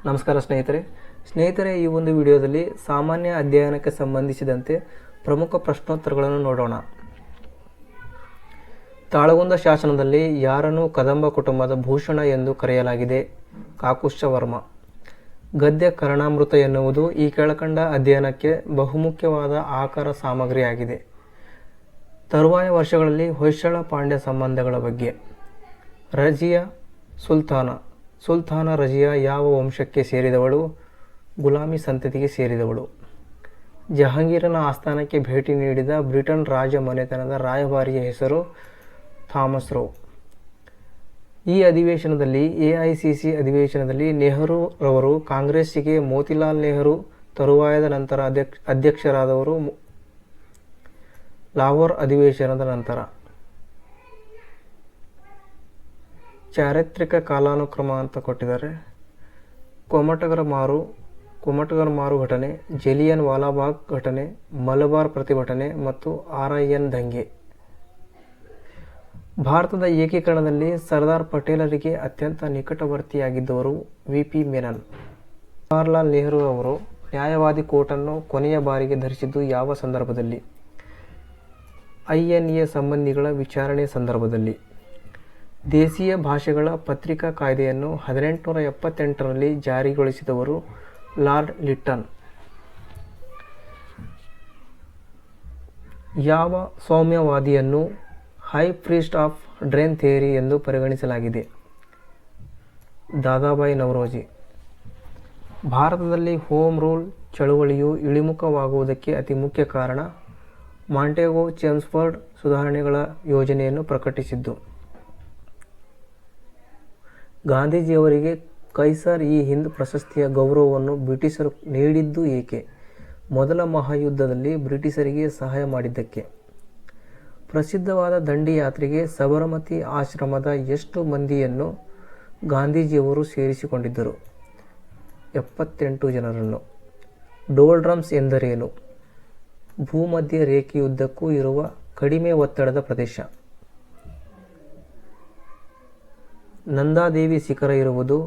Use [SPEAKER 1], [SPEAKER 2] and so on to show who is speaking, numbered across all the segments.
[SPEAKER 1] ನಮಸ್ಕಾರ ಸ್ನೇಹಿತರೆ ಈ ಒಂದು ವಿಡಿಯೋದಲ್ಲಿ ಸಾಮಾನ್ಯ ಅಧ್ಯಯನಕ್ಕೆ ಸಂಬಂಧಿಸಿದಂತೆ ಪ್ರಮುಖ ಪ್ರಶ್ನೋತ್ತರಗಳನ್ನು ನೋಡೋಣ. ತಾಳಗುಂದ ಶಾಸನದಲ್ಲಿ ಯಾರನ್ನು ಕದಂಬ ಕುಟುಂಬದ ಭೂಷಣ ಎಂದು ಕರೆಯಲಾಗಿದೆ? ಕಾಕುಶ್ಚ ವರ್ಮ. ಗದ್ಯ ಕರ್ಣಾಮೃತ ಎನ್ನುವುದು ಈ ಕೆಳಕಂಡ ಅಧ್ಯಯನಕ್ಕೆ ಬಹುಮುಖ್ಯವಾದ ಆಕರ ಸಾಮಗ್ರಿಯಾಗಿದೆ. ತರುವಾಯ ವರ್ಷಗಳಲ್ಲಿ ಹೊಯ್ಸಳ ಪಾಂಡ್ಯ ಸಂಬಂಧಗಳ ಬಗ್ಗೆ. ರಜಿಯಾ ಸುಲ್ತಾನ ರಜಿಯಾ ಯಾವ ವಂಶಕ್ಕೆ ಸೇರಿದವಳು? ಗುಲಾಮಿ ಸಂತತಿಗೆ ಸೇರಿದವಳು. ಜಹಾಂಗೀರನ ಆಸ್ಥಾನಕ್ಕೆ ಭೇಟಿ ನೀಡಿದ ಬ್ರಿಟನ್ ರಾಜ ಮನೆತನದ ರಾಯಭಾರಿಯ ಹೆಸರು ಥಾಮಸ್ ರೋ. ಈ ಅಧಿವೇಶನದಲ್ಲಿ AICC ಅಧಿವೇಶನದಲ್ಲಿ ನೆಹರು ರವರು ಕಾಂಗ್ರೆಸ್ಸಿಗೆ, ಮೋತಿಲಾಲ್ ನೆಹರು ತರುವಾಯದ ನಂತರ ಅಧ್ಯಕ್ಷರಾದವರು ಲಾಹೋರ್ ಅಧಿವೇಶನದ ನಂತರ. ಚಾರಿತ್ರಿಕ ಕಾಲಾನುಕ್ರಮ ಅಂತ ಕೊಟ್ಟಿದ್ದಾರೆ. ಕೊಮಟಗರ ಮಾರು ಘಟನೆ, ಜಲಿಯನ್ ವಾಲಾಬಾಗ್ ಘಟನೆ, ಮಲಬಾರ್ ಪ್ರತಿಭಟನೆ ಮತ್ತು RIN ದಂಗೆ. ಭಾರತದ ಏಕೀಕರಣದಲ್ಲಿ ಸರ್ದಾರ್ ಪಟೇಲರಿಗೆ ಅತ್ಯಂತ ನಿಕಟವರ್ತಿಯಾಗಿದ್ದವರು VP ಮೆನನ್. ಜವಾಹರ್ಲಾಲ್ ನೆಹರು ಅವರು ನ್ಯಾಯವಾದಿ ಕೋಟನ್ನು ಕೊನೆಯ ಬಾರಿಗೆ ಧರಿಸಿದ್ದು ಯಾವ ಸಂದರ್ಭದಲ್ಲಿ? INA ಸಂಬಂಧಿಗಳ ವಿಚಾರಣೆ ಸಂದರ್ಭದಲ್ಲಿ. ದೇಶೀಯ ಭಾಷೆಗಳ ಪತ್ರಿಕಾ ಕಾಯ್ದೆಯನ್ನು 1878ರಲ್ಲಿ ಜಾರಿಗೊಳಿಸಿದವರು ಲಾರ್ಡ್ ಲಿಟ್ಟನ್. ಯಾವ ಸೌಮ್ಯವಾದಿಯನ್ನು high priest of drain theory ಎಂದು ಪರಿಗಣಿಸಲಾಗಿದೆ? ದಾದಾಬಾಯಿ ನವರೋಜಿ. ಭಾರತದಲ್ಲಿ ಹೋಮ್ ರೂಲ್ ಚಳುವಳಿಯು ಇಳಿಮುಖವಾಗುವುದಕ್ಕೆ ಅತಿ ಮುಖ್ಯ ಕಾರಣ ಮಾಂಟೆಗೊ ಚೆಮ್ಸ್ಫರ್ಡ್ ಸುಧಾರಣೆಗಳ ಯೋಜನೆಯನ್ನು ಪ್ರಕಟಿಸಿದ್ದು. ಗಾಂಧೀಜಿಯವರಿಗೆ ಕೈಸರ್ ಇ ಹಿಂದ್ ಪ್ರಶಸ್ತಿಯ ಗೌರವವನ್ನು ಬ್ರಿಟಿಷರು ನೀಡಿದ್ದು ಏಕೆ? ಮೊದಲ ಮಹಾಯುದ್ಧದಲ್ಲಿ ಬ್ರಿಟಿಷರಿಗೆ ಸಹಾಯ ಮಾಡಿದ್ದಕ್ಕೆ. ಪ್ರಸಿದ್ಧವಾದ ದಂಡಿ ಯಾತ್ರೆಗೆ ಸಬರಮತಿ ಆಶ್ರಮದ ಎಷ್ಟು ಮಂದಿಯನ್ನು ಗಾಂಧೀಜಿಯವರು ಸೇರಿಸಿಕೊಂಡಿದ್ದರು? 78 ಜನರನ್ನು. ಡೋಲ್ಡ್ರಮ್ಸ್ ಎಂದರೇನು? ಭೂಮಧ್ಯ ರೇಖೆಯುದ್ದಕ್ಕೂ ಇರುವ ಕಡಿಮೆ ಒತ್ತಡದ ಪ್ರದೇಶ. ನಂದಾದೇವಿ ಶಿಖರ ಇರುವುದು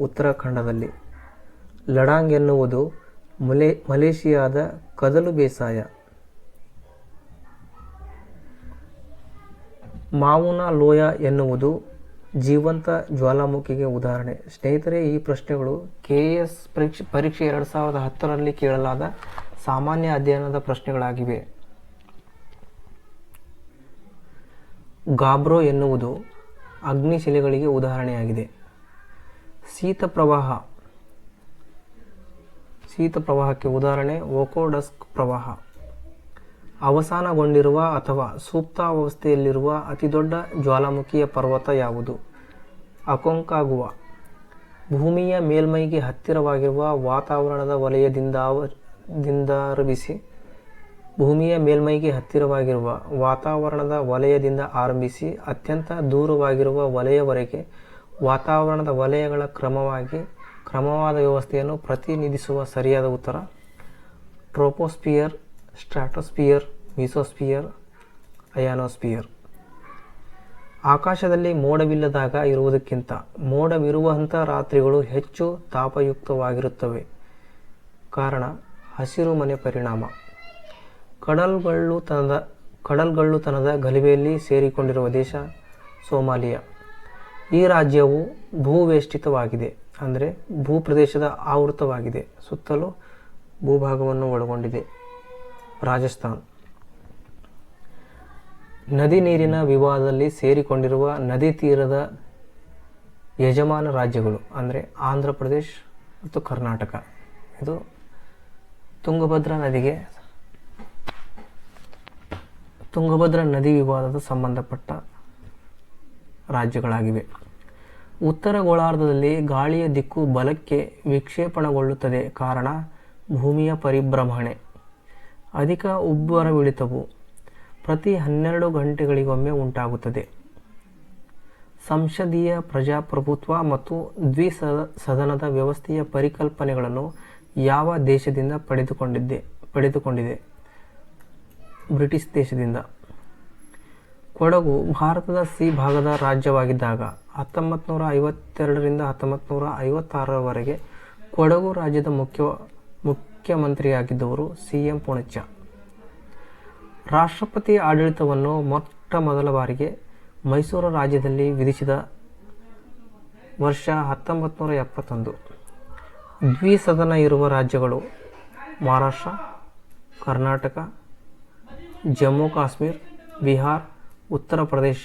[SPEAKER 1] ಉತ್ತರಾಖಂಡದಲ್ಲಿ. ಲಡಾಂಗ್ ಎನ್ನುವುದು ಮಲೇಷಿಯಾದ ಕದಲು ಬೇಸಾಯ. ಮಾವುನಾ ಲೋಯ ಎನ್ನುವುದು ಜೀವಂತ ಜ್ವಾಲಾಮುಖಿಗೆ ಉದಾಹರಣೆ. ಸ್ನೇಹಿತರೆ, ಈ ಪ್ರಶ್ನೆಗಳು KS ಪರೀಕ್ಷೆ 2010ರಲ್ಲಿ ಕೇಳಲಾದ ಸಾಮಾನ್ಯ ಅಧ್ಯಯನದ ಪ್ರಶ್ನೆಗಳಾಗಿವೆ. ಗಾಬ್ರೋ ಎನ್ನುವುದು ಅಗ್ನಿಶಿಲೆಗಳಿಗೆ ಉದಾಹರಣೆಯಾಗಿದೆ. ಶೀತ ಪ್ರವಾಹಕ್ಕೆ ಉದಾಹರಣೆ ವೋಕೋಡಸ್ಕ್ ಪ್ರವಾಹ. ಅವಸಾನಗೊಂಡಿರುವ ಅಥವಾ ಸುಪ್ತಾವಸ್ಥೆಯಲ್ಲಿರುವ ಅತಿದೊಡ್ಡ ಜ್ವಾಲಾಮುಖಿಯ ಪರ್ವತ ಯಾವುದು? ಅಕೊಂಕಾಗುವಾ. ಭೂಮಿಯ ಮೇಲ್ಮೈಗೆ ಹತ್ತಿರವಾಗಿರುವ ವಾತಾವರಣದ ವಲಯದಿಂದ ಆರಂಭಿಸಿ ಅತ್ಯಂತ ದೂರವಾಗಿರುವ ವಲಯವರೆಗೆ ವಾತಾವರಣದ ವಲಯಗಳ ಕ್ರಮವಾದ ವ್ಯವಸ್ಥೆಯನ್ನು ಪ್ರತಿನಿಧಿಸುವ ಸರಿಯಾದ ಉತ್ತರ ಟ್ರೋಪೋಸ್ಫಿಯರ್, ಸ್ಟ್ರಾಟೋಸ್ಫಿಯರ್, ಮೀಸೋಸ್ಫಿಯರ್, ಅಯಾನೋಸ್ಫಿಯರ್. ಆಕಾಶದಲ್ಲಿ ಮೋಡವಿಲ್ಲದಾಗ ಇರುವುದಕ್ಕಿಂತ ಮೋಡವಿರುವಂಥ ರಾತ್ರಿಗಳು ಹೆಚ್ಚು ತಾಪಯುಕ್ತವಾಗಿರುತ್ತವೆ. ಕಾರಣ ಹಸಿರುಮನೆ ಪರಿಣಾಮ. ಕಡಲ್ಗಳ್ಳುತನದ ಗಲಭೆಯಲ್ಲಿ ಸೇರಿಕೊಂಡಿರುವ ದೇಶ ಸೋಮಾಲಿಯಾ. ಈ ರಾಜ್ಯವು ಭೂವೇಷ್ಟಿತವಾಗಿದೆ, ಅಂದರೆ ಭೂಪ್ರದೇಶದ ಆವೃತವಾಗಿದೆ, ಸುತ್ತಲೂ ಭೂಭಾಗವನ್ನು ಒಳಗೊಂಡಿದೆ. ರಾಜಸ್ಥಾನ್. ನದಿ ನೀರಿನ ವಿವಾದದಲ್ಲಿ ಸೇರಿಕೊಂಡಿರುವ ನದಿ ತೀರದ ಯಜಮಾನ ರಾಜ್ಯಗಳು ಅಂದರೆ ಆಂಧ್ರ ಪ್ರದೇಶ್ ಮತ್ತು ಕರ್ನಾಟಕ. ಇದು ತುಂಗಭದ್ರಾ ನದಿ ವಿವಾದದ ಸಂಬಂಧಪಟ್ಟ ರಾಜ್ಯಗಳಾಗಿವೆ. ಉತ್ತರ ಗೋಳಾರ್ಧದಲ್ಲಿ ಗಾಳಿಯ ದಿಕ್ಕು ಬಲಕ್ಕೆ ವಿಕ್ಷೇಪಣಗೊಳ್ಳುತ್ತದೆ. ಕಾರಣ ಭೂಮಿಯ ಪರಿಭ್ರಮಣೆ. ಅಧಿಕ ಉಬ್ಬರವಿಳಿತವು ಪ್ರತಿ 12 ಗಂಟೆಗಳಿಗೊಮ್ಮೆ ಉಂಟಾಗುತ್ತದೆ. ಸಂಸದೀಯ ಪ್ರಜಾಪ್ರಭುತ್ವ ಮತ್ತು ದ್ವಿಸದನದ ವ್ಯವಸ್ಥೆಯ ಪರಿಕಲ್ಪನೆಗಳನ್ನು ಯಾವ ದೇಶದಿಂದ ಪಡೆದುಕೊಂಡಿದೆ? ಬ್ರಿಟಿಷ್ ದೇಶದಿಂದ. ಕೊಡಗು ಭಾರತದ ಸಿ ಭಾಗದ ರಾಜ್ಯವಾಗಿದ್ದಾಗ 1952ರಿಂದ 1956ರವರೆಗೆ ಕೊಡಗು ರಾಜ್ಯದ ಮುಖ್ಯಮಂತ್ರಿಯಾಗಿದ್ದವರು CM ಪೂಣಚ್ಚ. ರಾಷ್ಟ್ರಪತಿ ಆಡಳಿತವನ್ನು ಮೊಟ್ಟ ಮೊದಲ ಬಾರಿಗೆ ಮೈಸೂರು ರಾಜ್ಯದಲ್ಲಿ ವಿಧಿಸಿದ ವರ್ಷ 1971. ದ್ವಿಸದನ ಇರುವ ರಾಜ್ಯಗಳು ಮಹಾರಾಷ್ಟ್ರ, ಕರ್ನಾಟಕ, ಜಮ್ಮು ಕಾಶ್ಮೀರ, ಬಿಹಾರ, ಉತ್ತರ ಪ್ರದೇಶ,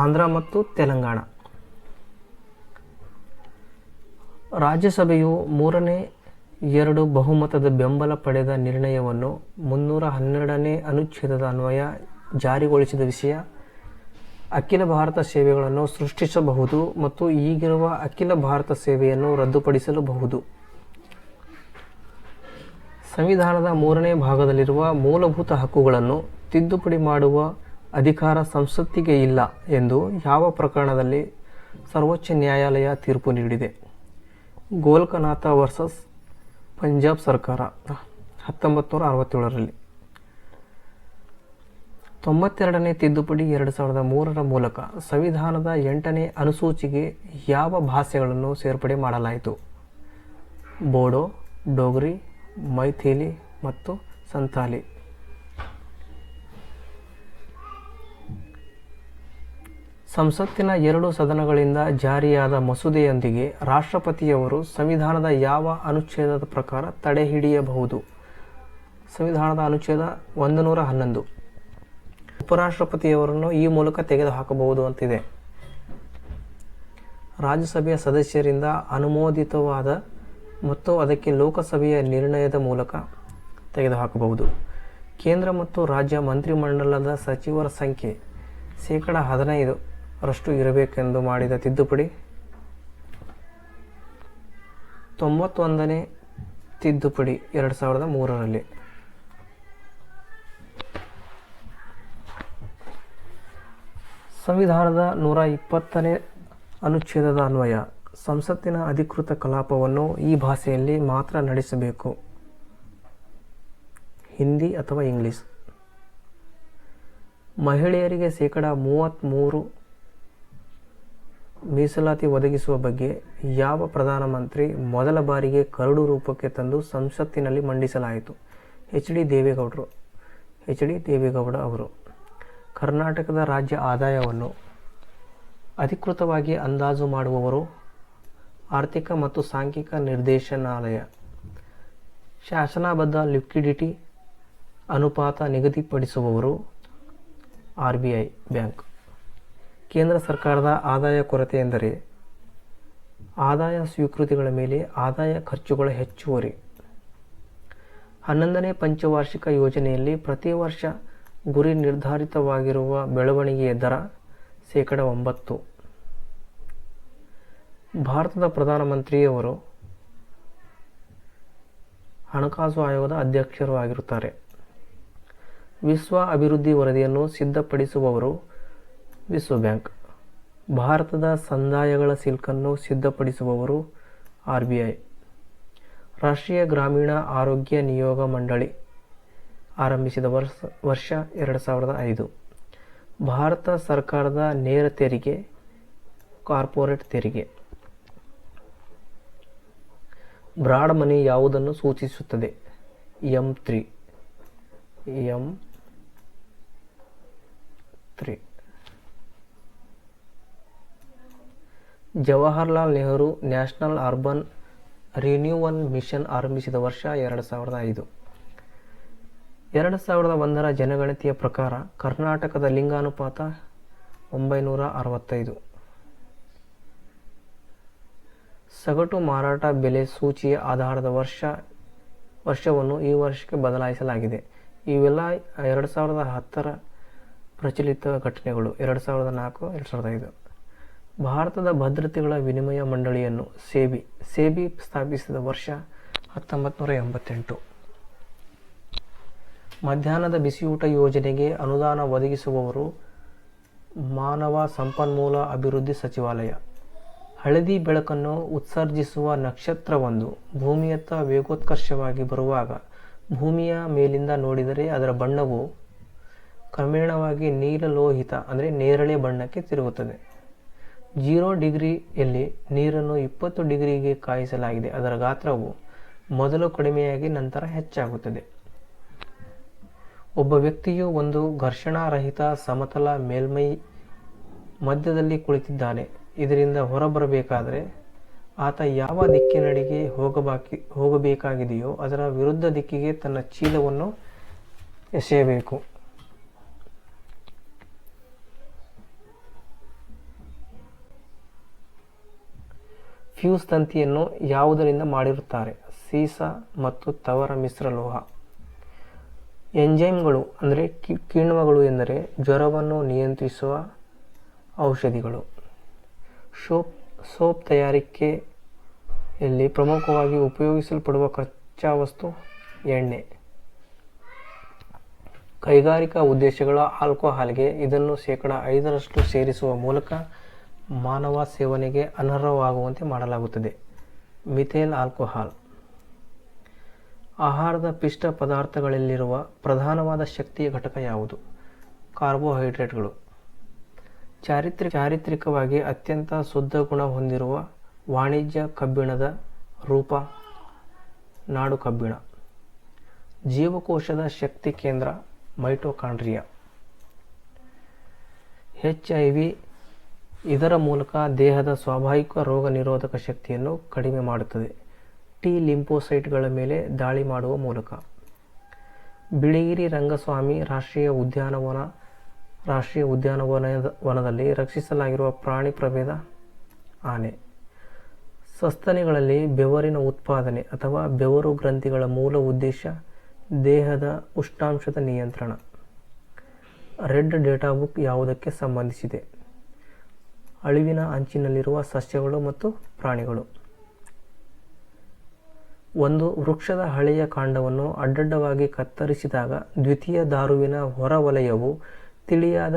[SPEAKER 1] ಆಂಧ್ರ ಮತ್ತು ತೆಲಂಗಾಣ. ರಾಜ್ಯಸಭೆಯು 3/2 ಬಹುಮತದ ಬೆಂಬಲ ಪಡೆದ ನಿರ್ಣಯವನ್ನು 312ನೇ ಅನುಚ್ಛೇದದ ಅನ್ವಯ ಜಾರಿಗೊಳಿಸಿದ ವಿಷಯ ಅಖಿಲ ಭಾರತ ಸೇವೆಗಳನ್ನು ಸೃಷ್ಟಿಸಬಹುದು ಮತ್ತು ಈಗಿರುವ ಅಖಿಲ ಭಾರತ ಸೇವೆಯನ್ನು ರದ್ದುಪಡಿಸಲಬಹುದು. ಸಂವಿಧಾನದ 3ನೇ ಭಾಗದಲ್ಲಿರುವ ಮೂಲಭೂತ ಹಕ್ಕುಗಳನ್ನು ತಿದ್ದುಪಡಿ ಮಾಡುವ ಅಧಿಕಾರ ಸಂಸತ್ತಿಗೆ ಇಲ್ಲ ಎಂದು ಯಾವ ಪ್ರಕರಣದಲ್ಲಿ ಸರ್ವೋಚ್ಚ ನ್ಯಾಯಾಲಯ ತೀರ್ಪು ನೀಡಿದೆ? ಗೋಲ್ಕನಾಥ ವರ್ಸಸ್ ಪಂಜಾಬ್ ಸರ್ಕಾರ 1967ರಲ್ಲಿ. 92ನೇ ತಿದ್ದುಪಡಿ 2003ರ ಮೂಲಕ ಸಂವಿಧಾನದ 8ನೇ ಅನುಸೂಚಿಗೆ ಯಾವ ಭಾಷೆಗಳನ್ನು ಸೇರ್ಪಡೆ ಮಾಡಲಾಯಿತು? ಬೋಡೋ, ಡೋಗ್ರಿ, ಮೈಥಿಲಿ ಮತ್ತು ಸಂತಾಲಿ. ಸಂಸತ್ತಿನ 2 ಸದನಗಳಿಂದ ಜಾರಿಯಾದ ಮಸೂದೆಯೊಂದಿಗೆ ರಾಷ್ಟ್ರಪತಿಯವರು ಸಂವಿಧಾನದ ಯಾವ ಅನುಚ್ಛೇದದ ಪ್ರಕಾರ ತಡೆ ಹಿಡಿಯಬಹುದು? ಸಂವಿಧಾನದ ಅನುಚ್ಛೇದ 111. ಉಪರಾಷ್ಟ್ರಪತಿಯವರನ್ನು ಈ ಮೂಲಕ ತೆಗೆದುಹಾಕಬಹುದು ಅಂತಿದೆ. ರಾಜ್ಯಸಭೆಯ ಸದಸ್ಯರಿಂದ ಅನುಮೋದಿತವಾದ ಮತ್ತು ಅದಕ್ಕೆ ಲೋಕಸಭೆಯ ನಿರ್ಣಯದ ಮೂಲಕ ತೆಗೆದುಹಾಕಬಹುದು. ಕೇಂದ್ರ ಮತ್ತು ರಾಜ್ಯ ಮಂತ್ರಿಮಂಡಲದ ಸಚಿವರ ಸಂಖ್ಯೆ 15% ಇರಬೇಕೆಂದು ಮಾಡಿದ ತಿದ್ದುಪಡಿ 91ನೇ ತಿದ್ದುಪಡಿ 2003ರಲ್ಲಿ. ಸಂವಿಧಾನದ 120ನೇ ಅನುಚ್ಛೇದದ ಅನ್ವಯ ಸಂಸತ್ತಿನ ಅಧಿಕೃತ ಕಲಾಪವನ್ನು ಈ ಭಾಷೆಯಲ್ಲಿ ಮಾತ್ರ ನಡೆಸಬೇಕು: ಹಿಂದಿ ಅಥವಾ ಇಂಗ್ಲಿಷ್. ಮಹಿಳೆಯರಿಗೆ 33% ಮೀಸಲಾತಿ ಒದಗಿಸುವ ಬಗ್ಗೆ ಯಾವ ಪ್ರಧಾನಮಂತ್ರಿ ಮೊದಲ ಬಾರಿಗೆ ಕರಡು ರೂಪಕ್ಕೆ ತಂದು ಸಂಸತ್ತಿನಲ್ಲಿ ಮಂಡಿಸಲಾಯಿತು? ಎಚ್ ಡಿ ದೇವೇಗೌಡ ಅವರು. ಕರ್ನಾಟಕದ ರಾಜ್ಯ ಆದಾಯವನ್ನು ಅಧಿಕೃತವಾಗಿ ಅಂದಾಜು ಮಾಡುವವರು ಆರ್ಥಿಕ ಮತ್ತು ಸಾಂಖ್ಯಿಕ ನಿರ್ದೇಶನಾಲಯ. ಶಾಸನಬದ್ಧ ಲಿಕ್ವಿಡಿಟಿ ಅನುಪಾತ ನಿಗದಿಪಡಿಸುವವರು RBI ಬ್ಯಾಂಕ್. ಕೇಂದ್ರ ಸರ್ಕಾರದ ಆದಾಯ ಕೊರತೆ ಎಂದರೆ ಆದಾಯ ಸ್ವೀಕೃತಿಗಳ ಮೇಲೆ ಆದಾಯ ಖರ್ಚುಗಳ ಹೆಚ್ಚುವರಿ. 11ನೇ ಪಂಚವಾರ್ಷಿಕ ಯೋಜನೆಯಲ್ಲಿ ಪ್ರತಿ ವರ್ಷ ಗುರಿ ನಿರ್ಧಾರಿತವಾಗಿರುವ ಬೆಳವಣಿಗೆಯ ದರ 9%. ಭಾರತದ ಪ್ರಧಾನಮಂತ್ರಿಯವರು ಹಣಕಾಸು ಆಯೋಗದ ಅಧ್ಯಕ್ಷರು ಆಗಿರುತ್ತಾರೆ. ವಿಶ್ವ ಅಭಿವೃದ್ಧಿ ವರದಿಯನ್ನು ಸಿದ್ಧಪಡಿಸುವವರು ವಿಶ್ವ ಬ್ಯಾಂಕ್. ಭಾರತದ ಸಂದಾಯಗಳ ಸಿಲ್ಕನ್ನು ಸಿದ್ಧಪಡಿಸುವವರು RBI. ರಾಷ್ಟ್ರೀಯ ಗ್ರಾಮೀಣ ಆರೋಗ್ಯ ನಿಯೋಗ ಮಂಡಳಿ ಆರಂಭಿಸಿದ ವರ್ಷ 2005. ಭಾರತ ಸರ್ಕಾರದ ನೇರ ತೆರಿಗೆ, ಕಾರ್ಪೊರೇಟ್ ತೆರಿಗೆ. ಬ್ರಾಡ್ ಮನಿ ಯಾವುದನ್ನು ಸೂಚಿಸುತ್ತದೆ? M3. Jawaharlal Nehru national urban renewal mission ಆರಂಭಿಸಿದ ವರ್ಷ 2005. 2001ರ ಜನಗಣತಿಯ ಪ್ರಕಾರ ಕರ್ನಾಟಕದ ಲಿಂಗಾನುಪಾತ 965. ಸಗಟು ಮಾರಾಟ ಬೆಲೆ ಸೂಚಿಯ ಆಧಾರದ ವರ್ಷವನ್ನು ಈ ವರ್ಷಕ್ಕೆ ಬದಲಾಯಿಸಲಾಗಿದೆ. ಇವೆಲ್ಲ 2010ರ ಪ್ರಚಲಿತ ಘಟನೆಗಳು. 2004, 2005. ಭಾರತದ ಭದ್ರತೆಗಳ ವಿನಿಮಯ ಮಂಡಳಿಯನ್ನು ಸೆಬಿ ಸ್ಥಾಪಿಸಿದ ವರ್ಷ 1988. ಮಧ್ಯಾಹ್ನದ ಬಿಸಿಯೂಟ ಯೋಜನೆಗೆ ಅನುದಾನ ಒದಗಿಸುವವರು ಮಾನವ ಸಂಪನ್ಮೂಲ ಅಭಿವೃದ್ಧಿ ಸಚಿವಾಲಯ. ಹಳದಿ ಬೆಳಕನ್ನು ಉತ್ಸರ್ಜಿಸುವ ನಕ್ಷತ್ರವೊಂದು ಭೂಮಿಯತ್ತ ವೇಗೋತ್ಕರ್ಷವಾಗಿ ಬರುವಾಗ ಭೂಮಿಯ ಮೇಲಿಂದ ನೋಡಿದರೆ ಅದರ ಬಣ್ಣವು ಕ್ರಮೇಣವಾಗಿ ನೀಲಲೋಹಿತ ನೇರಳೆ ಬಣ್ಣಕ್ಕೆ ತಿರುಗುತ್ತದೆ. 0 ಡಿಗ್ರಿಯಲ್ಲಿ ನೀರನ್ನು 20 ಡಿಗ್ರಿಗೆ ಕಾಯಿಸಲಾಗಿದೆ. ಅದರ ಗಾತ್ರವು ಮೊದಲು ಕಡಿಮೆಯಾಗಿ ನಂತರ ಹೆಚ್ಚಾಗುತ್ತದೆ. ಒಬ್ಬ ವ್ಯಕ್ತಿಯು ಒಂದು ಘರ್ಷಣಾರಹಿತ ಸಮತಲ ಮೇಲ್ಮೈ ಮಧ್ಯದಲ್ಲಿ ಕುಳಿತಿದ್ದಾನೆ. ಇದರಿಂದ ಹೊರಬರಬೇಕಾದರೆ ಆತ ಯಾವ ದಿಕ್ಕಿನೆಡೆಗೆ ಹೋಗಬೇಕಾಗಿದೆಯೋ ಅದರ ವಿರುದ್ಧ ದಿಕ್ಕಿಗೆ ತನ್ನ ಚೀಲವನ್ನು ಎಸೆಯಬೇಕು. ಫ್ಯೂಸ್ ತಂತಿಯನ್ನು ಯಾವುದರಿಂದ ಮಾಡಿರುತ್ತಾರೆ? ಸೀಸ ಮತ್ತು ತವರ ಮಿಶ್ರಲೋಹ. ಎಂಜೈಮ್ಗಳು ಅಂದರೆ ಕಿಣ್ವಗಳು ಎಂದರೆ ಜ್ವರವನ್ನು ನಿಯಂತ್ರಿಸುವ ಔಷಧಿಗಳು. ಸೋಪ್ ತಯಾರಿಕೆಯಲ್ಲಿ ಪ್ರಮುಖವಾಗಿ ಉಪಯೋಗಿಸಲ್ಪಡುವ ಕಚ್ಚಾ ವಸ್ತು ಎಣ್ಣೆ. ಕೈಗಾರಿಕಾ ಉದ್ದೇಶಗಳ ಆಲ್ಕೋಹಾಲ್ಗೆ ಇದನ್ನು 5% ಸೇರಿಸುವ ಮೂಲಕ ಮಾನವ ಸೇವನೆಗೆ ಅನರ್ಹವಾಗುವಂತೆ ಮಾಡಲಾಗುತ್ತದೆ. Methyl alcohol. ಆಹಾರದ ಪಿಷ್ಟ ಪದಾರ್ಥಗಳಲ್ಲಿರುವ ಪ್ರಧಾನವಾದ ಶಕ್ತಿಯ ಘಟಕ ಯಾವುದು? ಕಾರ್ಬೋಹೈಡ್ರೇಟ್ಗಳು. ಚಾರಿತ್ರಿಕವಾಗಿ ಅತ್ಯಂತ ಶುದ್ಧ ಗುಣ ಹೊಂದಿರುವ ವಾಣಿಜ್ಯ ಕಬ್ಬಿಣದ ರೂಪ ನಾಡು ಕಬ್ಬಿಣ. ಜೀವಕೋಶದ ಶಕ್ತಿ ಕೇಂದ್ರ ಮೈಟೊಕಾಂಡ್ರಿಯಾ. HIV ಇದರ ಮೂಲಕ ದೇಹದ ಸ್ವಾಭಾವಿಕ ರೋಗ ನಿರೋಧಕ ಶಕ್ತಿಯನ್ನು ಕಡಿಮೆ ಮಾಡುತ್ತದೆ. ಟಿ ಲಿಂಫೋಸೈಟ್ಗಳ ಮೇಲೆ ದಾಳಿ ಮಾಡುವ ಮೂಲಕ. ಬಿಳಿಗಿರಿ ರಂಗಸ್ವಾಮಿ ರಾಷ್ಟ್ರೀಯ ಉದ್ಯಾನವನದಲ್ಲಿ ರಕ್ಷಿಸಲಾಗಿರುವ ಪ್ರಾಣಿ ಪ್ರಭೇದ ಆನೆ. ಸಸ್ತನಿಗಳಲ್ಲಿ ಬೆವರಿನ ಉತ್ಪಾದನೆ ಅಥವಾ ಬೆವರು ಗ್ರಂಥಿಗಳ ಮೂಲ ಉದ್ದೇಶ ದೇಹದ ಉಷ್ಣಾಂಶದ ನಿಯಂತ್ರಣ. ರೆಡ್ ಡೇಟಾ ಬುಕ್ ಯಾವುದಕ್ಕೆ ಸಂಬಂಧಿಸಿದೆ? ಅಳಿವಿನ ಅಂಚಿನಲ್ಲಿರುವ ಸಸ್ಯಗಳು ಮತ್ತು ಪ್ರಾಣಿಗಳು. ಒಂದು ವೃಕ್ಷದ ಹಳೆಯ ಕಾಂಡವನ್ನು ಅಡ್ಡಡ್ಡವಾಗಿ ಕತ್ತರಿಸಿದಾಗ ದ್ವಿತೀಯ ದಾರುವಿನ ಹೊರವಲಯವು ತಿಳಿಯಾದ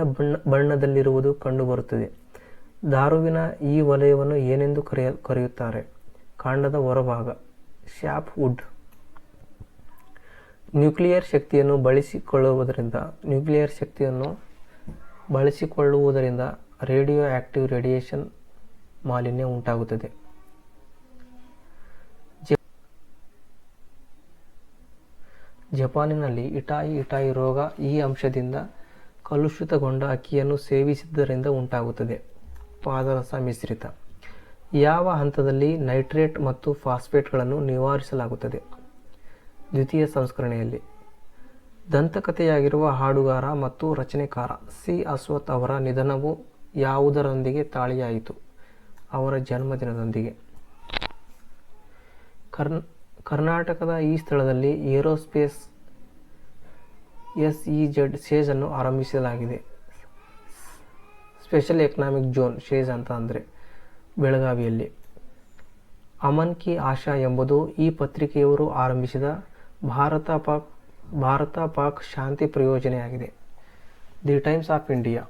[SPEAKER 1] ಬಣ್ಣದಲ್ಲಿರುವುದು ಕಂಡುಬರುತ್ತದೆ. ದಾರುವಿನ ಈ ವಲಯವನ್ನು ಏನೆಂದು ಕರೆಯುತ್ತಾರೆ? ಕಾಂಡದ ಹೊರಭಾಗ ಶಾಪ್ ವುಡ್. ನ್ಯೂಕ್ಲಿಯರ್ ಶಕ್ತಿಯನ್ನು ಬಳಸಿಕೊಳ್ಳುವುದರಿಂದ ರೇಡಿಯೋ ಆಕ್ಟಿವ್ ರೇಡಿಯೇಷನ್ ಮಾಲಿನ್ಯ ಉಂಟಾಗುತ್ತದೆ. ಜಪಾನಿನಲ್ಲಿ ಇಟಾಯಿ ರೋಗ ಈ ಅಂಶದಿಂದ ಕಲುಷಿತಗೊಂಡ ಅಕ್ಕಿಯನ್ನು ಸೇವಿಸಿದ್ದರಿಂದ ಉಂಟಾಗುತ್ತದೆ. ಪಾದರಸ ಮಿಶ್ರಿತ. ಯಾವ ಹಂತದಲ್ಲಿ ನೈಟ್ರೇಟ್ ಮತ್ತು ಫಾಸ್ಫೇಟ್ಗಳನ್ನು ನಿವಾರಿಸಲಾಗುತ್ತದೆ? ದ್ವಿತೀಯ ಸಂಸ್ಕರಣೆಯಲ್ಲಿ. ದಂತಕಥೆಯಾಗಿರುವ ಹಾಡುಗಾರ ಮತ್ತು ರಚನೆಕಾರ ಸಿ. ಅಶ್ವಥ್ ಅವರ ನಿಧನವು ಯಾವುದರೊಂದಿಗೆ ತಾಳಿಯಾಯಿತು? ಅವರ ಜನ್ಮದಿನದೊಂದಿಗೆ. ಕರ್ನಾಟಕದ ಈ ಸ್ಥಳದಲ್ಲಿ ಏರೋಸ್ಪೇಸ್ SEZ ಶೇಜ್ ಅನ್ನು ಆರಂಭಿಸಲಾಗಿದೆ. ಸ್ಪೆಷಲ್ ಎಕನಾಮಿಕ್ ಝೋನ್ ಶೇಜ್ ಅಂತ ಅಂದರೆ ಬೆಳಗಾವಿಯಲ್ಲಿ. ಅಮನ್ ಕಿ ಆಶಾ ಎಂಬುದು ಈ ಪತ್ರಿಕೆಯವರು ಆರಂಭಿಸಿದ ಭಾರತ ಪಾಕ್ ಶಾಂತಿ ಪ್ರಯೋಜನೆಯಾಗಿದೆ. The Times of India.